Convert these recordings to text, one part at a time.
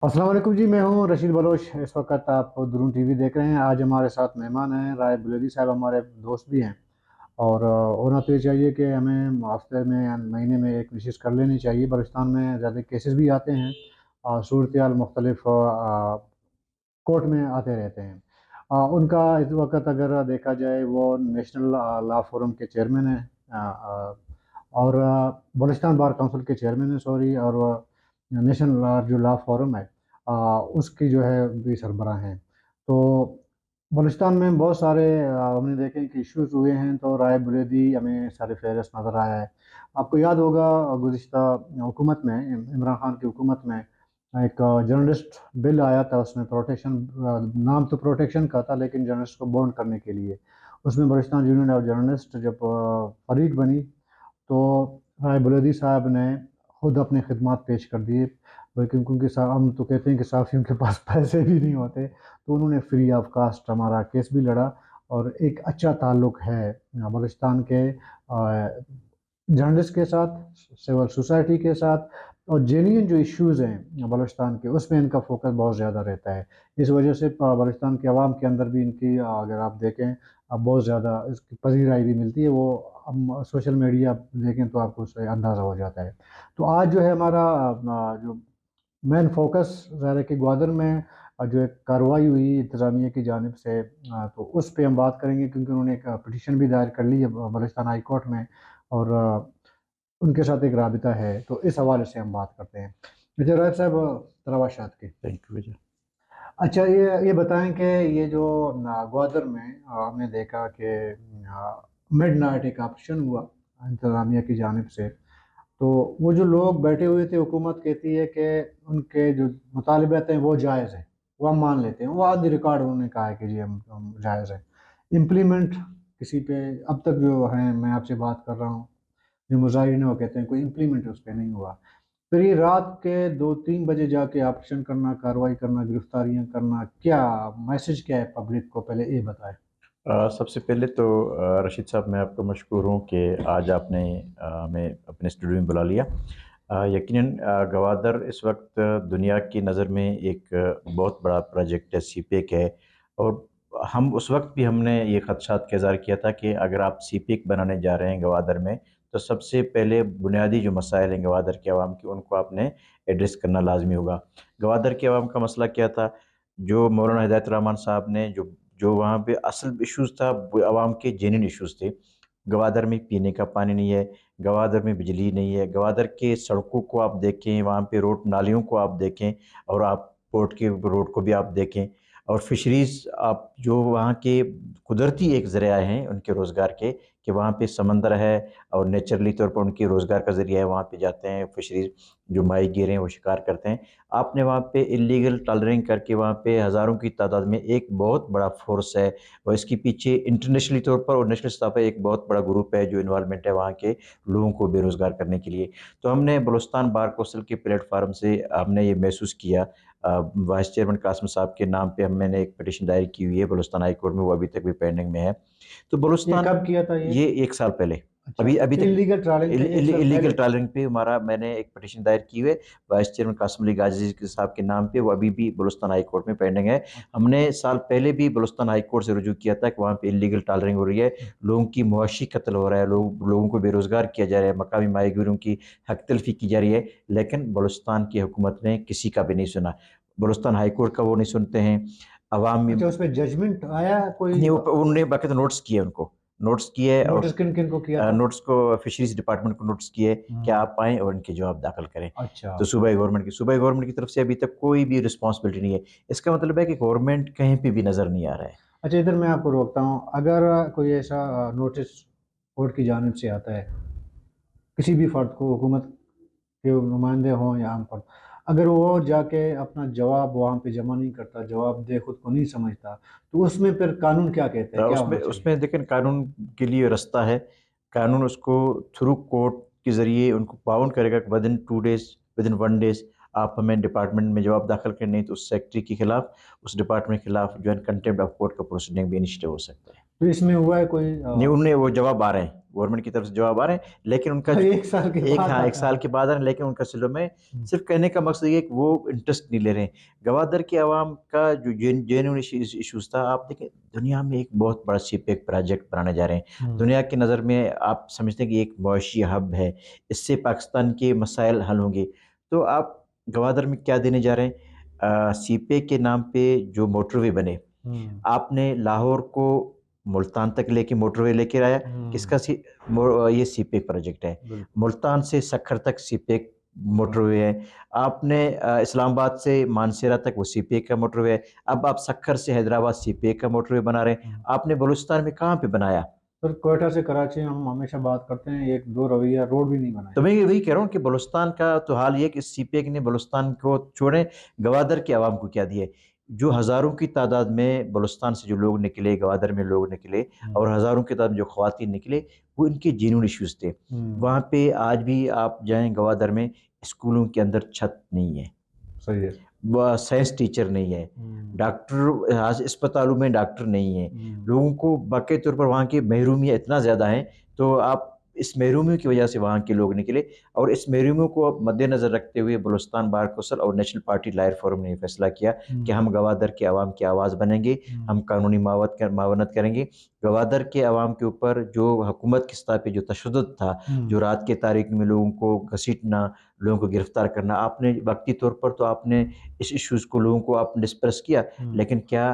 अस्सलाम वालेकुम जी, मैं हूँ रशीद बलोच। इस वक्त आप दुरून टीवी देख रहे हैं। आज हमारे साथ मेहमान हैं राय बुलेदी साहब, हमारे दोस्त भी हैं। और होना तो ये चाहिए कि हमें हफ्ते में या महीने में एक विजिट कर लेनी चाहिए। बलूचिस्तान में ज़्यादा केसेस भी आते हैं और सूरत हाल मुख्तलिफ कोर्ट में आते रहते हैं। उनका इस वक्त अगर देखा जाए वो नेशनल लॉ फोरम के चेयरमैन हैं, और बलूचिस्तान बार काउंसिल के चेयरमैन हैं, सॉरी। और नेशनल जो लॉ फोरम है, उसकी जो है भी सरबराह हैं। तो बलूचिस्तान में बहुत सारे हमने देखे कि इश्यूज हुए हैं, तो राय बुलेदी हमें सारे फहरिस्त नज़र आया है। आपको याद होगा गुज़िश्ता हुकूमत में, इमरान खान की हुकूमत में एक जर्नलिस्ट बिल आया था। उसमें प्रोटेक्शन, नाम तो प्रोटेक्शन का था लेकिन जर्नलिस्ट को बॉन्ड करने के लिए। उसमें बलूचिस्तान यूनियन ऑफ जर्नलिस्ट जब फरीक बनी, तो राय बुलेदी साहब ने खुद अपने खिदमात पेश कर दिए। बल्कि क्योंकि हम तो कहते हैं कि सहाफ़ियों के पास पैसे भी नहीं होते, तो उन्होंने फ्री ऑफ कास्ट हमारा केस भी लड़ा। और एक अच्छा ताल्लुक़ है बलूचिस्तान के जर्नलिस्ट के साथ, सिविल सोसाइटी के साथ। और जेन्युइन जो इश्यूज़ हैं बलूचिस्तान के, उसमें इनका फोकस बहुत ज़्यादा रहता है। इस वजह से बलूचिस्तान के अवाम के अंदर भी इनकी अगर आप देखें, बहुत ज़्यादा इसकी पजीराई भी मिलती है। वो हम सोशल मीडिया देखें तो आपको उससे अंदाज़ा हो जाता है। तो आज जो है हमारा जो मेन फोकस ज़ाहिर है कि ग्वादर में जो एक कार्रवाई हुई इंतज़ामिया की जानिब से, तो उस पे हम बात करेंगे क्योंकि उन्होंने एक पिटीशन भी दायर कर ली है बलूचिस्तान हाई कोर्ट में। और उनके साथ एक राबिता है, तो इस हवाले से हम बात करते हैं। अच्छा राय साहब, तराबाशात की। थैंक यू भैया। अच्छा, ये बताएं कि ये जो ग्वादर में हमने देखा कि मिडनाइट एक ऑपरेशन हुआ इंतज़ामिया की जानिब से। तो वो जो लोग बैठे हुए थे, हुकूमत कहती है कि उनके जो मुतालिबात हैं वो जायज़ है, वो हम मान लेते हैं। वो ऑन द रिकॉर्ड उन्होंने कहा है कि जी हम जायज़ है। इम्प्लीमेंट किसी पे अब तक जो है, मैं आपसे बात कर रहा हूँ, जो मुजाहिरीन हैं वो कहते हैं कोई इम्प्लीमेंट उस पे नहीं हुआ। फिर ये रात के 2-3 बजे जाके ऑपरेशन करना, कार्रवाई करना, गिरफ्तारियाँ करना, क्या मैसेज क्या है पब्लिक को, पहले ये बताएं। सबसे पहले तो रशीद साहब, मैं आपका मशकूर हूँ कि आज आपने हमें अपने स्टूडियो में बुला लिया। यकीनन गवादर इस वक्त दुनिया की नज़र में एक बहुत बड़ा प्रोजेक्ट है, सीपेक है। और हम उस वक्त भी हमने ये खदशात का इज़हार किया था कि अगर आप सीपेक बनाने जा रहे हैं गवादर में, तो सबसे पहले बुनियादी जो मसाइल हैं गवादर के अवाम की, उनको आपने एड्रेस करना लाजमी होगा। गवादर के अवाम का मसला क्या था? जो मौलाना हिदायत रहमान साहब ने जो जो वहाँ पे असल इश्यूज़ था, वो आवाम के जेन्युइन इश्यूज़ थे। गवादर में पीने का पानी नहीं है, गवादर में बिजली नहीं है, गवादर के सड़कों को आप देखें, वहाँ पे रोड नालियों को आप देखें, और आप पोर्ट के रोड को भी आप देखें, और फिशरीज़ आप जो वहाँ के कुदरती एक ज़रिया हैं उनके रोज़गार के, कि वहाँ पे समंदर है और नेचुरली तौर पर उनके रोज़गार का ज़रिया है। वहाँ पे जाते हैं फिशरीज़, जो माहीगीर हैं वो शिकार करते हैं। आपने वहाँ पे इल्लीगल टॉलरिंग करके वहाँ पे हज़ारों की तादाद में एक बहुत बड़ा फोर्स है, और इसके पीछे इंटरनेशनली तौर पर और नेशनल सतह पर एक बहुत बड़ा ग्रुप है जो इन्वॉल्वमेंट है वहाँ के लोगों को बेरोज़गार करने के लिए। तो हमने बलूचिस्तान बार कौंसिल के प्लेटफार्म से हमने ये महसूस किया। वाइस चेयरमैन कासिम साहब के नाम पे मैंने एक पिटीशन दायर की हुई है बलूचिस्तान हाई कोर्ट में, वो अभी तक भी पेंडिंग में है। तो ये बलूचिस्तान, कब किया था ये? ये 1 साल पहले, अच्छा, अभी अभी तक इल्लीगल ट्रॉलिंग पे 1 साल इलीगल पहले। ट्रॉलिंग पे हमारा, मैंने एक पिटीशन दायर की हुई है वाइस चेयरमैन कासिम अली गाजी के साहब के नाम पे, वो अभी भी बलूचिस्तान हाई कोर्ट में पेंडिंग है। अच्छा। हमने साल पहले भी बलूचिस्तान हाई कोर्ट से रुजू किया था कि वहाँ पे इलीगल टॉलरिंग हो रही है, लोगों की मुआशी कत्ल हो रहा है, लोगों को बेरोज़गार किया जा रहा है, मकामी माहीगीरों की हक तलफी की जा रही है, लेकिन बलूचिस्तान की हुकूमत ने किसी का भी नहीं सुना। बलूचिस्तान हाई कोर्ट का वो नहीं सुनते हैं। अवाम में अच्छा, उस पे जजमेंट आया कोई? नहीं, वो उन्होंने बाकायदा नोट्स किए, उनको नोट्स किए, और नोटिस किन किन को किया था? नोट्स को फिशरीज डिपार्टमेंट को नोट्स किए कि हम्म। आप आएँ और इनके जवाब दाखिल करें। अच्छा। तो सूबाई गवर्नमेंट की तरफ से अभी तक कोई भी रिस्पॉन्सिबिलिटी नहीं है। इसका मतलब है कि गवर्नमेंट कहीं पे भी नज़र नहीं आ रहा है। अच्छा, इधर मैं आपको रोकता हूँ। अगर कोई ऐसा नोटिस कोर्ट की जानिब से आता है किसी भी फर्द को, हुकूमत के नुमाइंदे हों या आम फर्द, अगर वो जाके अपना जवाब वहाँ पे जमा नहीं करता, जवाब दे खुद को नहीं समझता, तो उसमें फिर कानून क्या कहता है, क्या उसमें होना चाहिए? उसमें लेकिन कानून के लिए रास्ता है। कानून उसको थ्रू कोर्ट के ज़रिए उनको बाउंड करेगा कि विदिन 2 डेज़, विदिन 1 डेज़ आप हमें डिपार्टमेंट में जवाब दाखिल करनी है, तो उस सेक्रेटरी के खिलाफ, उस डिपार्टमेंट के खिलाफ जो है कंटेम्प्ट ऑफ कोर्ट का प्रोसीडिंग भी इनिशिएटिव हो सकता है। तो इसमें हुआ है कोई नहीं, उन्हें वो जवाब आ रहे हैं, गवर्नमेंट की तरफ से जवाब आ रहे हैं, लेकिन उनका जो 1 साल के एक, बाद हाँ, 1 आता साल है। के बाद आ रहे हैं, लेकिन उनका सिलों में हुँ, सिर्फ कहने का मकसद ये है कि वो इंटरेस्ट नहीं ले रहे हैं। गवादर की आवाम का जो जेन्युइन इश्यूज़ था, आप देखें दुनिया में एक बहुत बड़ा सीपेक प्रोजेक्ट बनाने जा रहे हैं। हुँ, दुनिया की नज़र में आप समझते हैं कि एक मुआशी हब है, इससे पाकिस्तान के मसाइल हल होंगे। तो आप गवादर में क्या देने जा रहे हैं? सीपेक के नाम पे जो मोटरवे बने, हुँ, आपने लाहौर को मुल्तान तक लेके मोटरवे लेके आया, हुँ, किसका ये सीपेक प्रोजेक्ट है। बिल्कुल, मुल्तान से सक्खर तक सीपेक हाँ, मोटरवे है। आपने इस्लामाबाद से मानसेरा तक वो सीपेक का मोटरवे है। अब आप सक्खर से हैदराबाद सीपेक का मोटरवे बना रहे हैं। हुँ। आपने बलूचिस्तान में कहाँ पे बनाया? सर क्वेटा से कराची हम हमेशा बात करते हैं, 1-2 रवैया रोड भी नहीं बनाए। तो मैं वही कह रहा हूँ कि बलूचिस्तान का तो हाल ये है कि सीपेक ने बलूचिस्तान को छोड़ें, गवादर की आवाम को क्या दिया है। जो हज़ारों की तादाद में बलूचिस्तान से जो लोग निकले, गवादर में लोग निकले हुँ, और हज़ारों की तादाद में जो ख़वातीन निकले, वो इनके जेन्युइन इश्यूज़ थे। हुँ, वहाँ पे आज भी आप जाएँ गवादर में, स्कूलों के अंदर छत नहीं है, सही है। साइंस टीचर नहीं है, हुँ, डॉक्टर आज अस्पतालों में डॉक्टर नहीं है। हुँ, लोगों को वाक़ई तौर पर वहाँ की महरूमियत इतना ज़्यादा है, तो आप इस महरूमियों की वजह से वहाँ के लोग निकले और इस महरूमियों को मद्देनज़र रखते हुए बलूचिस्तान बार कौंसिल और नेशनल पार्टी लायर फोरम ने ये फैसला किया कि हुँ, हम गवादर के अवाम की आवाज़ बनेंगे, हुँ, हम कानूनी मावनत करेंगे। गवादर के अवाम के ऊपर जो हुकूमत की सतह पे जो तशद्दुद था, हुँ, जो रात के तारीकी में लोगों को घसीटना, लोगों को गिरफ्तार करना, आपने वक़्ती तौर पर तो आपने इस इश्यूज़ को लोगों को आपने डिस्कस किया, हुँ, लेकिन क्या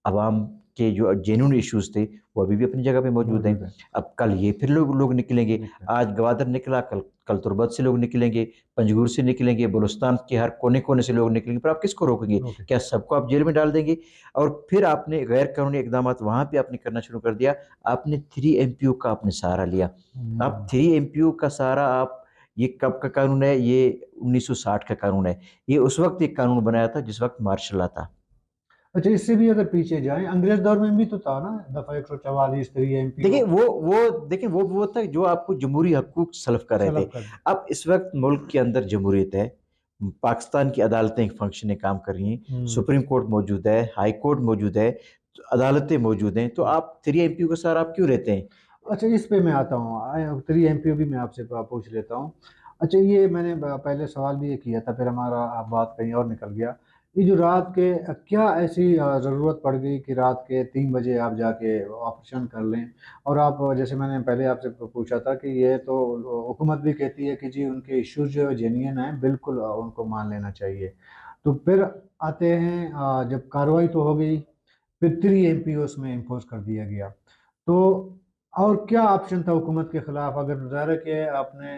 अवाम के जो जेन्युइन इश्यूज़ थे, वो अभी भी अपनी जगह पे मौजूद हैं। मौजूद है, अब कल ये फिर लोग निकलेंगे, दिखता है। आज गवादर निकला, कल कल तुर्बत से लोग निकलेंगे, पंजगुर से निकलेंगे, बलूचिस्तान के हर कोने-कोने से लोग निकलेंगे, पर आप किसको रोकेंगे? ओके, क्या सबको आप जेल में डाल देंगे? और फिर आपने गैर कानूनी इक़दामात वहाँ पे आपने करना शुरू कर दिया, आपने 3 एमपीओ का आपने सहारा लिया। अब हुँ। 3 एमपीओ का सहारा आप ये कब का कानून है? ये 1960 का कानून है। ये उस वक़्त एक कानून बनाया था जिस वक़्त मार्शल लॉ था। अच्छा इससे भी अगर पीछे जाएँ, अंग्रेज़ दौर में भी तो था ना दफ़ा 144 3 देखिए एमपीओ वो था जो आपको जमहूरी हकूक़ सल्ब कर रहे थे। सलब कर दी। अब इस वक़्त मुल्क के अंदर जमहूरियत है। पाकिस्तान की अदालतें फंक्शनें काम कर रही हैं। हुँ, सुप्रीम कोर्ट मौजूद है, हाई कोर्ट मौजूद है, अदालतें मौजूद हैं। तो हुँ। आप 3 एमपीओ का सहारा आप क्यों लेते हैं? अच्छा इस पे मैं आता हूँ 3 एमपीओ भी मैं आपसे पूछ लेता हूँ। अच्छा ये मैंने पहले सवाल भी ये किया था फिर हमारा बात कहीं और निकल गया। ये जो रात के क्या ऐसी ज़रूरत पड़ गई कि रात के 3 बजे आप जाके ऑपरेशन कर लें? और आप जैसे मैंने पहले आपसे पूछा था कि ये तो हुकूमत भी कहती है कि जी उनके इश्यूज़ जो जेन्युइन हैं बिल्कुल उनको मान लेना चाहिए। तो फिर आते हैं जब कार्रवाई तो हो गई, फिर 3 एमपीओ उसमें इम्पोज़ कर दिया गया। तो और क्या ऑप्शन था हुकूमत के खिलाफ? अगर ज़ाहिर है कि आपने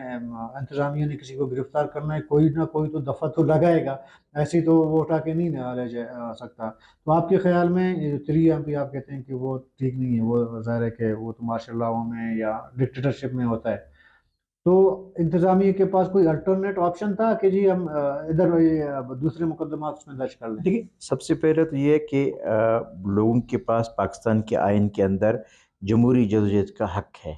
इंतज़ामिया ने किसी को गिरफ़्तार करना है, कोई ना कोई तो दफ़ा तो लगाएगा। ऐसे ही तो वो उठा के नहीं ना ले सकता। तो आपके ख़्याल में ये जो 3 एमपी आप कहते हैं कि वो ठीक नहीं है, वो ज़ाहिर है कि वो तो मार्शल लॉ में या डिक्टेटरशिप में होता है। तो इंतज़ामिया के पास कोई अल्टरनेट ऑप्शन था कि जी हम इधर ये दूसरे मुकदमात उसमें दर्ज कर लें? देखिए, सबसे पहले तो ये है कि लोगों के पास पाकिस्तान के आइन के अंदर जमहूरी जदोजहद का हक है।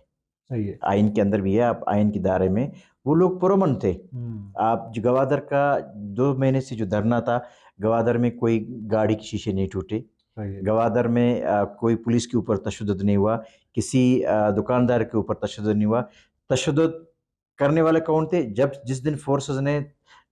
सही है। आइन के अंदर भी है, आप आइन के दायरे में वो लोग पुरअमन थे। हुँ, आप जो गवादर का 2 महीने से जो धरना था, गवादर में कोई गाड़ी के शीशे नहीं टूटे। सही है। गवादर में कोई पुलिस के ऊपर तशद्दुद नहीं हुआ, किसी दुकानदार के ऊपर तशद्दुद नहीं हुआ। तशद्दुद करने वाले कौन थे? जब जिस दिन फ़ोर्सेस ने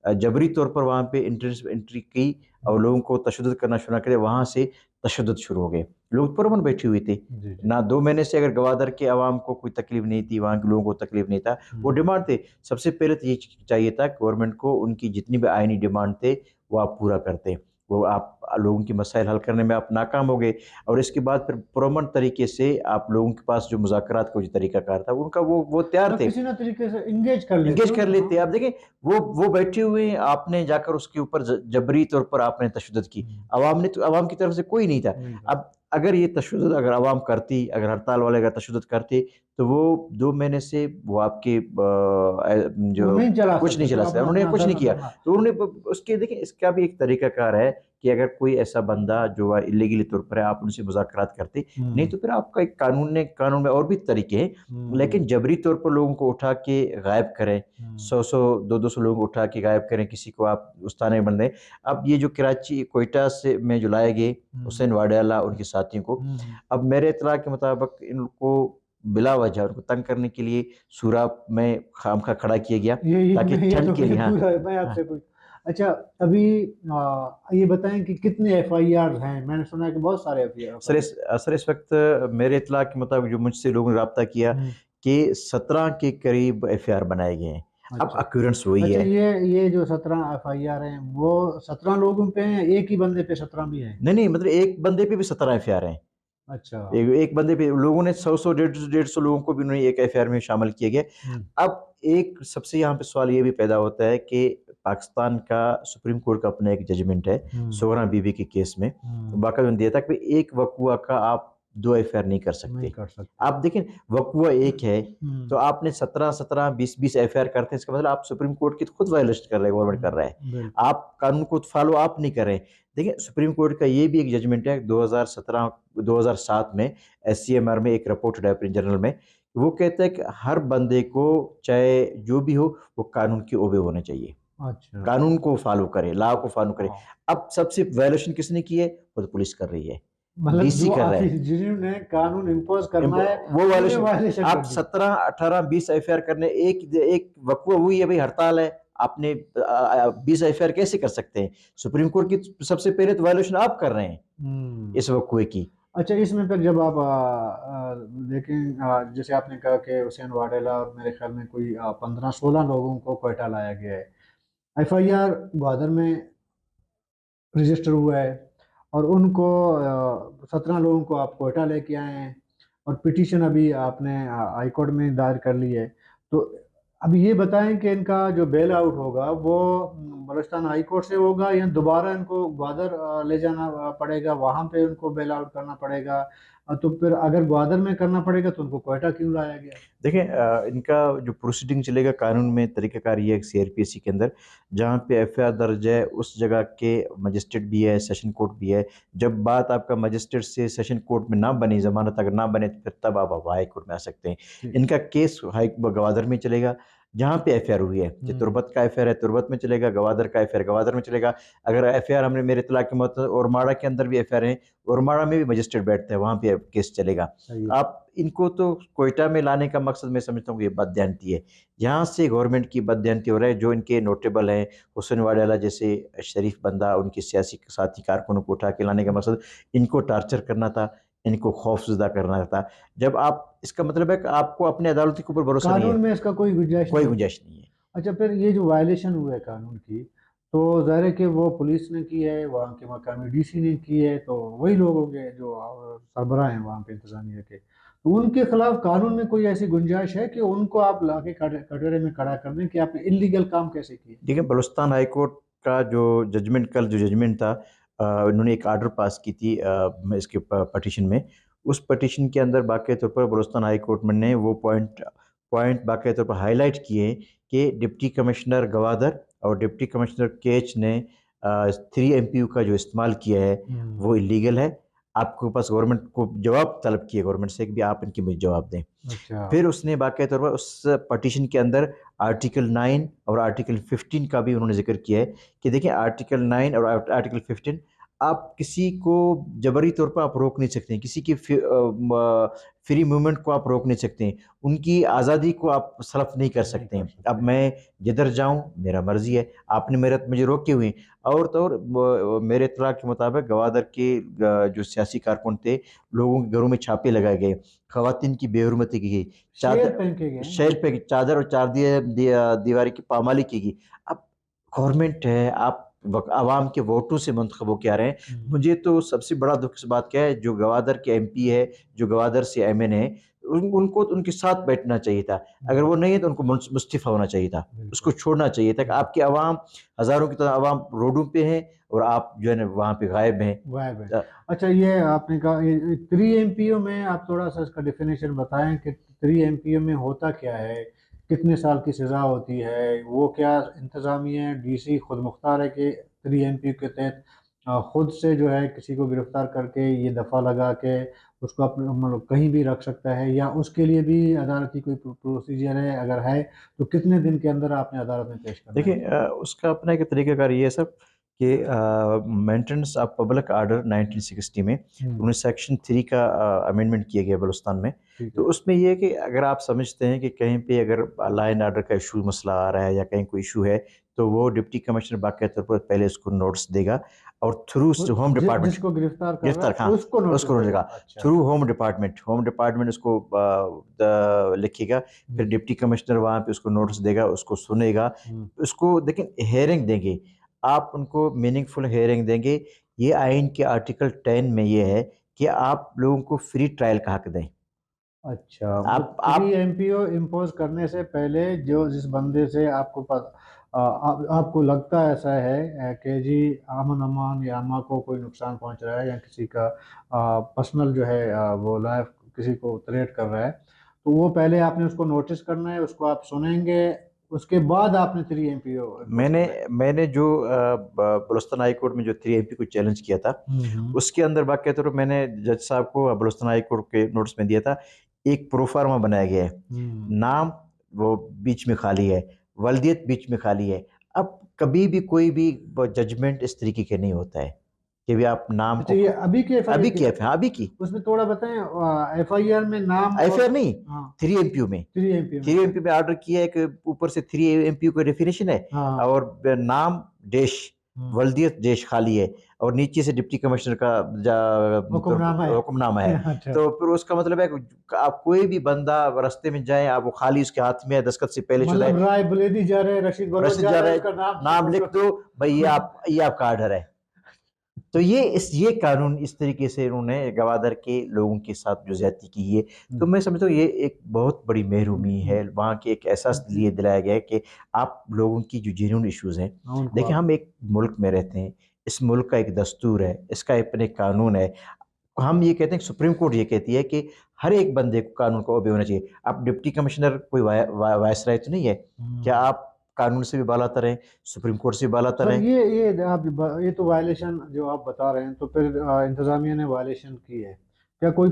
जबरी तौर पर वहाँ पे एंट्री की और हुँ, लोगों को तशद्दुद करना शुरू किया, वहाँ से तशद्दुद शुरू हो गए। लोग पुरअमन बैठे हुए थे। जी, जी। ना 2 महीने से अगर गवादर के अवाम को कोई तकलीफ़ नहीं थी, वहाँ के लोगों को तकलीफ़ नहीं था, वो हुँ। डिमांड थे। सबसे पहले तो ये चाहिए था गवर्नमेंट को उनकी जितनी भी आइनी डिमांड थे, वो आप पूरा करते। वो आप लोगों की मसाइल हल करने में आप नाकाम हो गए और इसके बाद फिर पुरअमन तरीके से आप लोगों के पास जो मुज़ाकरात का जो तरीक़ाकार था, उनका वो तैयार मतलब थे। किसी ना तरीके से एंगेज कर लेते एंगेज हो कर ना, लेते। हाँ। आप देखें वो बैठे हुए हैं, आपने जाकर उसके ऊपर जबरी तौर पर आपने तशद्दुद की। हुँ, अवाम की तरफ से कोई नहीं था। नहीं था। अब अगर ये तशद्दुद अगर अवाम करती, अगर हड़ताल वाले अगर तशद्दुद करते, तो वो 2 महीने से वो आपके वो जो नहीं चला कुछ नहीं सकते थे, चला वो सका, अपना उन्होंने अपना कुछ नहीं धर्म किया। धर्म तो उन्होंने ब उसके देखिए इसका भी एक तरीकाकार है कि अगर कोई ऐसा बंदा जो इल्लीगली तौर पर है, आप उनसे मुज़ाकरात करते, नहीं हुँ, तो फिर आपका एक कानून में और भी तरीके हैं, हुँ, लेकिन जबरी तौर पर लोगों को उठा के गायब करें, हुँ, 100-100, 200-200 लोगों को उठा के गायब करें, किसी को आप उस थाने में बंद दें। अब ये जो कराची, कोयटा से में जो लाए गए हुँ, हुसैन वाडियाला उनके साथियों को, हुँ, हुँ। अब मेरे इत्तला के मुताबिक इनको बिला वजह उनको तंग करने के लिए सूरा में खामखा खड़ा किया गया, ये ताकि मैं ये ठंड तो के मुझे लिए हाँ, पूरा मैं हाँ। आपसे पूछ अच्छा अभी ये बताएँ कि कितने एफआईआर हैं? मैंने सुना है कि बहुत सारे एफआईआर सर इस वक़्त मेरे इत्तला के मुताबिक जो मुझसे लोगों ने राब्ता किया हुँ, कि 17 के करीब एफआईआर बनाए गए हैं। अब अच्छा। ऑक्यूरेंस वही अच्छा है। ये जो 17 एफआईआर हैं, वो 17 लोगों पे हैं, एक ही बंदे पे 17 भी हैं? नहीं, मतलब एक बंदे पे भी 17 एफआईआर हैं। अच्छा। एक बंदे पे लोगों ने 100-100 150-150 लोगों को भी उन्होंने एक एफआईआर में शामिल किया गया। हुँ, अब एक सबसे यहाँ पे सवाल ये भी पैदा होता है कि पाकिस्तान का सुप्रीम कोर्ट का अपना एक जजमेंट है, हुँ, सोहरा बीबी के केस में, हुँ, बाकायदा उन्होंने दिया था कि एक वक़्वा का आप 2 एफआईआर नहीं कर नहीं सकते। कर सकते। आप देखें, वक़्वा एक है, तो हुँ, आपने 17-17, 20-20 एफआईआर करते हैं, इसका मतलब आप सुप्रीम कोर्ट की तो खुद वायलेशन कर रहे हैं, गवर्नमेंट कर हुँ, रहा है। बिल्कुल। आप कानून को फॉलो आप नहीं कर रहे हैं। देखिए, सुप्रीम कोर्ट का ये भी एक जजमेंट है 2017 2007 में, एससीएमआर में एक रिपोर्ट है अपने जर्नल में, वो कहता है कि हर बंदे को चाहे जो भी हो, वो कानून के ओबे होने चाहिए। अच्छा। कानून को फॉलो करे, लॉ को फॉलो करे। हाँ, अब सबसे वायलेशन किसने की है? वो तो पुलिस कर रही है, मतलब डीसी जो कर रहा ऑफिस है। जिन्होंने कानून इम्पोज़ करना है, वो उन्होंने वायलेशन, वायलेशन आप कर दी। 17, 18, 20 एफआईआर करने, एक वक़्वा हुई है भाई, हड़ताल है, आपने 20 एफआईआर कैसे कर सकते हैं? सुप्रीम कोर्ट की सबसे पहले तो वायलेशन आप कर रहे हैं, हुँ। इस वक़्वे की। अच्छा इसमें फिर जब आप देखें जैसे आपने कहा कि हुसैन वाडेला और मेरे ख्याल में कोई 15-16 लोगों को क्वेटा लाया गया है। एफआईआर ग्वादर में रजिस्टर हुआ है और उनको 17 लोगों को आप क्वेटा लेके आए हैं और पिटीशन अभी आपने हाई कोर्ट में दायर कर ली है। तो अभी ये बताएं कि इनका जो बेल आउट होगा वो बलुचिस्तान हाई कोर्ट से होगा या दोबारा इनको ग्वादर ले जाना पड़ेगा, वहाँ पे उनको बेल आउट करना पड़ेगा। तो फिर अगर ग्वादर में करना पड़ेगा तो उनको क्वेटा क्यों लाया गया? देखिए, इनका जो प्रोसीडिंग चलेगा कानून में, तरीक़ाकार ये है सीआरपीसी के अंदर, जहाँ पे एफआईआर दर्ज है उस जगह के मजिस्ट्रेट भी है, सेशन कोर्ट भी है। जब बात आपका मजिस्ट्रेट से सेशन कोर्ट में ना बनी, ज़मानत अगर ना बने, तो फिर तब आप हाई कोर्ट में आ सकते हैं। ठीक। इनका केस हाई गवादर में चलेगा, जहाँ पे एफआईआर हुई है। जो हम्म। तुर्बत का एफआईआर है तुर्बत में चलेगा, गवादर का एफआईआर गवादर में चलेगा। अगर एफआईआर हमने मेरे इत्तला के मुताबिक ओरमाड़ा के अंदर भी एफआईआर है, ओरमाड़ा में भी मजिस्ट्रेट बैठते हैं, वहाँ पे केस चलेगा। सही है। आप इनको तो क्वेटा में लाने का मकसद मैं समझता हूँ कि ये बददियानती है। यहाँ से गवर्नमेंट की बददियानती हो रहा है, जो इनके नोटेबल हैं, हुसैन वाडियाला जैसे शरीफ बंदा, उनके सियासी साथी कारकुनों को उठा के लाने का मकसद इनको टार्चर करना था, इनको खौफज़दा करना था। जब आप, इसका मतलब है कि आपको अपने अदालत के ऊपर भरोसा नहीं कानून है, में इसका कोई गुंजाइश कोई नहीं है। गुंजाइश नहीं है। अच्छा फिर ये जो वायलेशन हुआ है कानून की, तो ज़ाहिर है कि वो पुलिस ने की है, वहाँ के मकामी डीसी ने की है, तो वही लोग होंगे जो सरबराह हैं वहाँ पे इंतज़ामिया के। तो उनके खिलाफ कानून में कोई ऐसी गुंजाइश है कि उनको आप लाके कटघरे में खड़ा कर दें कि आपने इल्लीगल काम कैसे किए? देखिए, बलूचिस्तान हाई कोर्ट का जो जजमेंट, कल जो जजमेंट था, उन्होंने एक ऑर्डर पास की थी इसके पटिशन में। उस पटिशन के अंदर बाकायदा तौर पर बलूचिस्तान हाई कोर्ट में ने वो पॉइंट पॉइंट बाकायदा तौर पर हाईलाइट किए कि डिप्टी कमिश्नर गवादर और डिप्टी कमिश्नर केच ने 3 एमपीयू का जो इस्तेमाल किया है, हुँ, वो इलीगल है। आपके पास गवर्नमेंट को जवाब तलब किए गवर्नमेंट से कि भी आप इनके मुझे जवाब दें। अच्छा। फिर उसने बाकायदा तौर पर उस पटिशन के अंदर आर्टिकल 9 और आर्टिकल 15 का भी उन्होंने ज़िक्र किया है कि देखिए, आर्टिकल 9 और आर्टिकल 15, आप किसी को जबरी तौर पर आप रोक नहीं सकते हैं, किसी की फ्री मूवमेंट को आप रोक नहीं सकते हैं, उनकी आज़ादी को आप सलब नहीं कर नहीं सकते कर हैं। अब सकते। मैं जिधर जाऊँ मेरा मर्ज़ी है, आपने मुझे रोके हुए हैं। और तो और मेरे इत्तला के मुताबिक गवादर के जो सियासी कारकुन थे, लोगों के घरों में छापे लगाए गए, खवातीन की बेहुरमती की गई, शेर चादर फेंके गए हैं। शहर पे चादर और दीवारी की पामाली की गई। अब गवर्नमेंट है, आप आवाम के वोटों से मुंतखब होके आ रहे हैं। हुँ, मुझे तो सबसे बड़ा दुख इस बात का है, जो गवादर के एमपी है, जो गवादर से एमएन है, उनको तो उनके साथ बैठना चाहिए था। अगर हुँ, वो नहीं है तो उनको मुस्तफ़ा होना चाहिए था, बिल्कुल। उसको छोड़ना चाहिए था कि हुँ, आपकी आवाम, हज़ारों की तरह आवाम रोडों पे है, और आप जो है ना वहाँ पे गायब हैं। गायब है। अ, अच्छा, ये आपने कहा 3 MPO में, आप थोड़ा सा इसका डेफिनेशन बताएं कि 3 MPO में होता क्या है, कितने साल की सज़ा होती है, वो क्या इंतज़ामिया डीसी खुद मुख्तार है कि 3 MPO के तहत खुद से जो है किसी को गिरफ्तार करके ये दफ़ा लगा के उसको अपने मतलब कहीं भी रख सकता है, या उसके लिए भी अदालत की कोई प्रोसीजर है? अगर है तो कितने दिन के अंदर आपने अदालत में पेश करना है देखिए उसको? उसका अपना एक तरीक़ाकार ये है सब कि मेंटेनेंस ऑफ पब्लिक ऑर्डर 1960 में हम्म। उन्हें सेक्शन 3 का अमेंडमेंट किया गया बलूचिस्तान में। ठीक तो है। उसमें ये है कि अगर आप समझते हैं कि कहीं पे अगर लॉ एंड ऑर्डर का इशू मसला आ रहा है या कहीं कोई इशू है, तो वो डिप्टी कमिश्नर बाकायदा तौर पर पहले उसको नोटिस देगा और थ्रू होम डिपार्टमेंट जिसको गिरफ्तार कर रहा गिरफ्तार, है हाँ, उसको नोटिस उसको नोटिस देगा। देगा अच्छा। थ्रू होम डिपार्टमेंट उसको लिखेगा। फिर हम्म। डिप्टी कमिश्नर वहाँ पे उसको नोटिस देगा, उसको सुनेगा, हम्म। उसको देखिए हेयरिंग देंगे, आप उनको मीनिंगफुल हेयरिंग देंगे। ये आइन के आर्टिकल 10 में ये है कि आप लोगों को फ्री ट्रायल का हक दें। अच्छा, मतलब आप 3 MPO इम्पोज करने से पहले जो जिस बंदे से आपको लगता ऐसा है कि जी अमन अमान या अम्मा को कोई नुकसान पहुंच रहा है, या किसी का पर्सनल जो है वो लाइफ किसी को थ्रेट कर रहा है, तो वो पहले आपने उसको नोटिस करना है, उसको आप सुनेंगे, उसके बाद आपने 3 MPO इम्पोज मैंने करना है। मैंने जो बलुस्तान हाई कोर्ट में जो 3 MP को चैलेंज किया था, हम्म। उसके अंदर बाकायदा तौर पे मैंने जज साहब को बलुस्तान हाई कोर्ट के नोटिस में दिया था, एक प्रोफार्मा बनाया गया है, हम्म। नाम वो बीच में खाली है, वल्दियत बीच में खाली है। अब कभी भी कोई भी जजमेंट इस तरीके के नहीं होता है कि भी आप नाम अच्छा, को ये अभी की FIR अभी की किया बात था, अभी की है, उसमें थोड़ा बताएं, FIR में नाम और। एफआईआर नहीं, हाँ। 3 MPO में, 3 MPO में थ्री क्या? एमपी में ऑर्डर किया है कि ऊपर से 3 MPO का डेफिनेशन है हाँ। और नाम देश, हम्म। वल्दियत देश खाली है और नीचे से डिप्टी कमिश्नर का हुक्मनामा है। हुक्मनामा है। अच्छा। तो फिर उसका मतलब है कि आप कोई भी बंदा रास्ते में जाए, आप वो खाली उसके हाथ में है, दस्तखत से पहले शुदा मतलब है, राय बुलेदी जा रहे हैं, रशीद बलोच रसीद जा जा रहा रहा है, है, उसका नाम नाम लिख फोटो। दो भाई, ये आपका ऑर्डर है। तो ये कानून इस तरीके से इन्होंने गवादर के लोगों के साथ जो ज्यादती की है, तो मैं समझता हूँ ये एक बहुत बड़ी महरूमी है, वहाँ के एक एहसास लिए दिलाया गया है कि आप लोगों की जो जेन्युइन इश्यूज हैं। उनको देखिए आप। हम एक मुल्क में रहते हैं, इस मुल्क का एक दस्तूर है, इसका अपने कानून है। हम ये कहते हैं, सुप्रीम कोर्ट ये कहती है कि हर एक बंदे को कानून को ओबे होना चाहिए। आप डिप्टी कमिश्नर कोई वायसराय तो नहीं है, क्या हम्म। आप कानून से भी बालातर हैं, सुप्रीम कोर्ट से भी बालातर सर, हैं? ये तो वायलेशन जो आप बता रहे हैं, तो फिर इंतजामिया ने वायलेशन की है, क्या कोई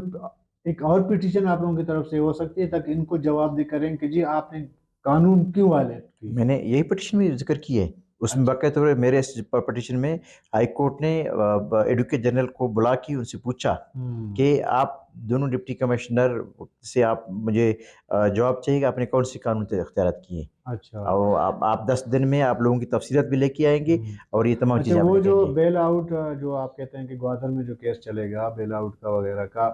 एक और पिटीशन आप लोगों की तरफ से हो सकती है ताकि इनको जवाब दे करें कि जी आपने कानून क्यों वायलेट की? मैंने यही पिटीशन में जिक्र की है, उसमें अच्छा। बाकायदा तौर पे मेरे इस पिटीशन में हाई कोर्ट ने एडवोकेट जनरल को बुला के उनसे पूछा हम्म। कि आप दोनों डिप्टी कमिश्नर से आप मुझे जवाब चाहिए कि आपने कौन सी कानून से इख्तियारात किए, अच्छा। और आप 10 दिन में आप लोगों की तफसीलात भी लेके आएंगे हम्म। और ये तमाम अच्छा, चीज़ें आप वो जो लिखेंगे। बेल आउट जो आप कहते हैं कि ग्वादर में जो केस चलेगा बेल आउट का वगैरह का,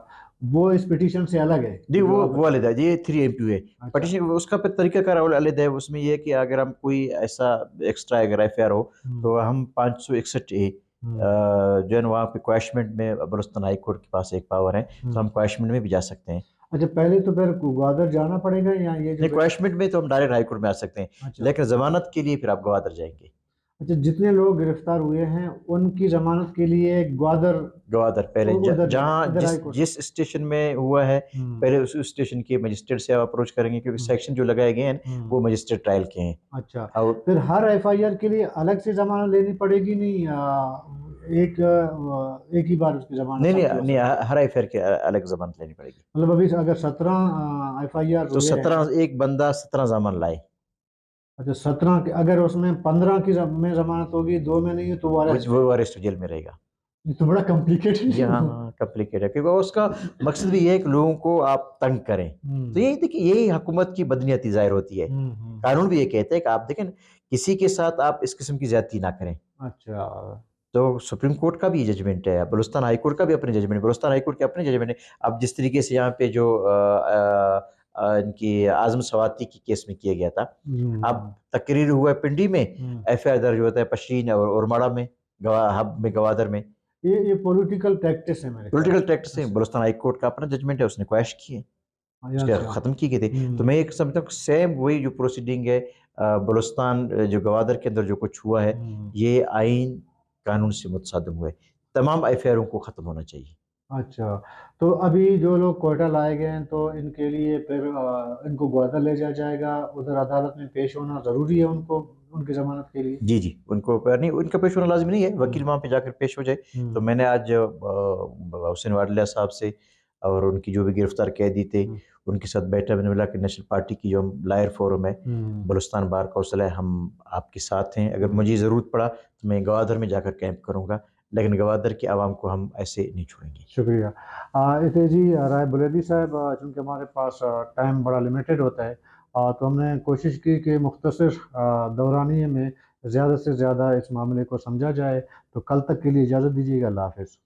वो इस पिटीशन से अलग है नहीं, जो आप वो बता। अलग है, ये 3 MP है। अच्छा। पटिशन उसका फिर तरीका कार अलग है, उसमें ये है कि अगर हम कोई ऐसा एक्स्ट्रा अगर एफआईआर हो, हम्म। तो हम 561A हम्म। जो है ना वहाँ पे क्वैशमेंट में बलुस्तान हाई कोर्ट के पास एक पावर है, तो हम्म। हम क्वैशमेंट में भी जा सकते हैं। अच्छा, पहले तो फिर ग्वादर जाना पड़ेगा, या ये जो नहीं, क्वैशमेंट में तो हम डायरेक्ट हाई कोर्ट में आ सकते हैं, अच्छा। लेकिन जमानत के लिए फिर आप गवादर जाएंगे। अच्छा, जितने लोग गिरफ्तार हुए हैं उनकी जमानत के लिए ग्वादर गवादर पहले उधर जाए, जहाँ इधर जिस हाई कोर्ट। जिस स्टेशन में हुआ है, हम्म। पहले उस स्टेशन के मजिस्ट्रेट से आप अप्रोच करेंगे, क्योंकि हम्म। सेक्शन जो लगाए गए हैं हम्म। वो मजिस्ट्रेट ट्रायल के हैं। अच्छा, और फिर हर FIR के लिए अलग से जमानत लेनी पड़ेगी, नहीं एक ही बार उसकी जमानत नहीं नहीं सबकी हो नहीं, सकती है? हर एफआईआर की अलग जमानत लेनी पड़ेगी। मतलब अभी अगर 17 FIR तो हुए हैं। 17, एक बंदा 17 जमान लाए, अच्छा, 17 अगर उसमें 15 में जमानत होगी, 2 में नहीं है, तो वो अरेस्ट है। वो अरेस्ट जेल में रहेगा। ये तो बड़ा जी कॉम्प्लिकेटेड। हाँ हाँ, कॉम्प्लिकेटेड है, क्योंकि उसका मकसद भी ये है कि लोगों को आप तंग करें। तो हम्म। यही देखिए, यही हुकूमत की बदनीयती जाहिर होती है। कानून भी ये कहते हैं कि आप देखें, किसी के साथ आप इस किस्म की ज्यादती ना करें। अच्छा। तो सुप्रीम कोर्ट का भी जजमेंट है, बलुस्तान हाई कोर्ट का भी अपने जजमेंट, बलुस्तान हाई कोर्ट के अपने जजमेंट है। अब जिस तरीके से यहाँ पे जो इनकी आजम सवाती की केस में किया गया था, अब हम्म। तकरीर हुआ है पिंडी में, हम्म। एफआईआर दर्ज होता है पशीन और उरमाड़ा में, हब में, गवादर में। ये पॉलिटिकल प्रैक्टिस है मेरे ख्याल पॉलिटिकल से। टैक्ट से बलुस्तान हाई कोर्ट का अपना जजमेंट है, उसने क्वैश किए, उसके अच्छा। खत्म की गई थी। तो हम्म। मैं एक समझता हूँ सेम वही जो प्रोसीडिंग है, बलुस्तान जो गवादर के अंदर जो कुछ हुआ है, हम्म। ये आइन कानून से मुतसादम हुए। तमाम एफआईआरों को ख़त्म होना चाहिए। अच्छा, तो अभी जो लोग क्वेटा लाए गए हैं, तो इनके लिए फिर इनको ग्वादर ले जाया जाएगा, उधर अदालत में पेश होना ज़रूरी है उनको, उनकी ज़मानत के लिए? जी, जी। उनको नहीं, उनका पेश होना लाज़मी नहीं है, हुँ, वकील वहाँ पे जाकर पेश हो जाए। तो हुँ, मैंने आज हुसैन वाडलिया साहब से और उनकी जो भी गिरफ्तार कैदी थे, हुँ, उनके साथ बैठा। मैंने बोला कि नेशनल पार्टी की जो लायर फोरम है, हुँ, बलूचिस्तान बार कौंसिल है, हम आपके साथ हैं। अगर हुँ। मुझे ज़रूरत पड़ा, तो मैं गवादर में जाकर कैंप करूँगा, लेकिन गवादर की आवाम को हम ऐसे नहीं छोड़ेंगे। शुक्रिया। इते जी राय बुलेदी साहब, चूँकि हमारे पास टाइम बड़ा लिमिटेड होता है, तो हमने कोशिश की कि मुख्तसर दौरानिए में ज़्यादा से ज़्यादा इस मामले को समझा जाए। तो कल तक के लिए इजाज़त दीजिएगा। अल्लाह हाफ़िज़।